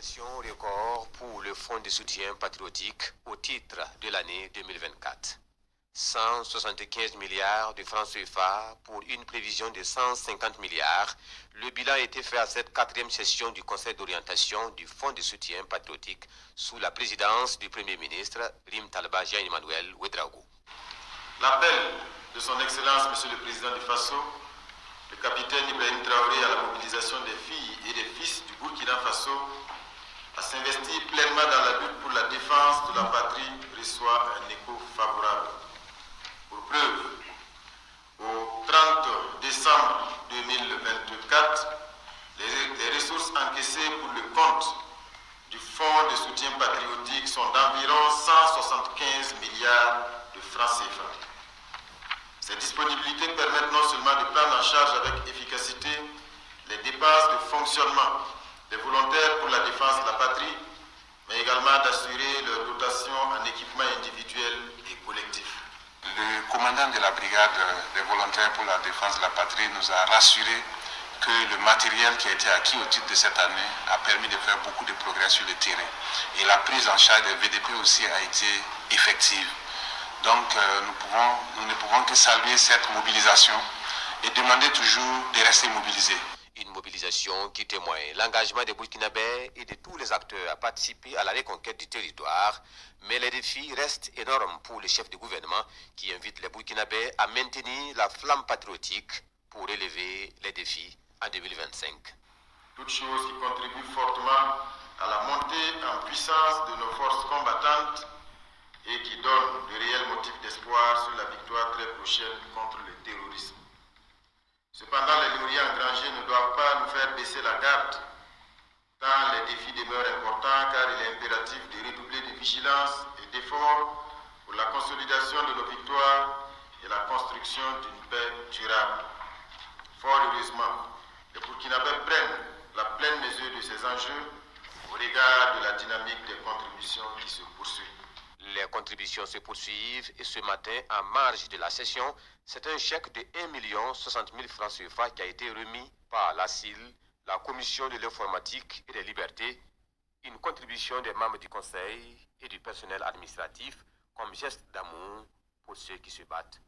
mobilisation record pour le Fonds de soutien patriotique au titre de l'année 2024. 175 milliards de francs CFA pour une prévision de 150 milliards. Le bilan a été fait à cette 4e session du Conseil d'orientation du Fonds de soutien patriotique sous la présidence du Premier ministre Rim Talba Jean-Emmanuel Ouedraogo. L'appel de son Excellence, Monsieur le Président du Faso, le capitaine Ibrahim Traoré, à la mobilisation des filles et des fils du Burkina Faso à s'investir pleinement dans la lutte pour la défense de la patrie reçoit un écho favorable. Pour preuve, au 30 décembre 2024, les ressources encaissées pour le compte du Fonds de soutien patriotique sont d'environ 175 milliards de francs CFA. Ces disponibilités permettent non seulement de prendre en charge avec efficacité les dépenses de fonctionnement des volontaires pour la défense de la patrie, mais également d'assurer leur dotation en équipement individuel et collectif. Le commandant de la brigade des volontaires pour la défense de la patrie nous a rassuré que le matériel qui a été acquis au titre de cette année a permis de faire beaucoup de progrès sur le terrain. Et la prise en charge des VDP aussi a été effective. Donc nous ne pouvons que saluer cette mobilisation et demander toujours de rester mobilisés. Une mobilisation qui témoigne l'engagement des Burkinabés et de tous les acteurs à participer à la reconquête du territoire. Mais les défis restent énormes pour le chef de gouvernement qui invite les Burkinabés à maintenir la flamme patriotique pour relever les défis en 2025. Toutes choses qui contribuent fortement à la montée en puissance de nos forces combattantes et qui donnent de réels motifs d'espoir sur la victoire très prochaine contre le terrorisme. Cependant, les lauriers engrangés ne doivent pas nous faire baisser la garde, tant les défis demeurent importants car il est impératif de redoubler de vigilance et d'efforts pour la consolidation de nos victoires et la construction d'une paix durable. Fort heureusement, les Burkinabés prennent la pleine mesure de ces enjeux au regard de la dynamique des contributions qui se poursuit. Les contributions se poursuivent et ce matin, en marge de la session, c'est un chèque de 1 060 000 francs CFA qui a été remis par la CIL, la Commission de l'informatique et des libertés, une contribution des membres du Conseil et du personnel administratif comme geste d'amour pour ceux qui se battent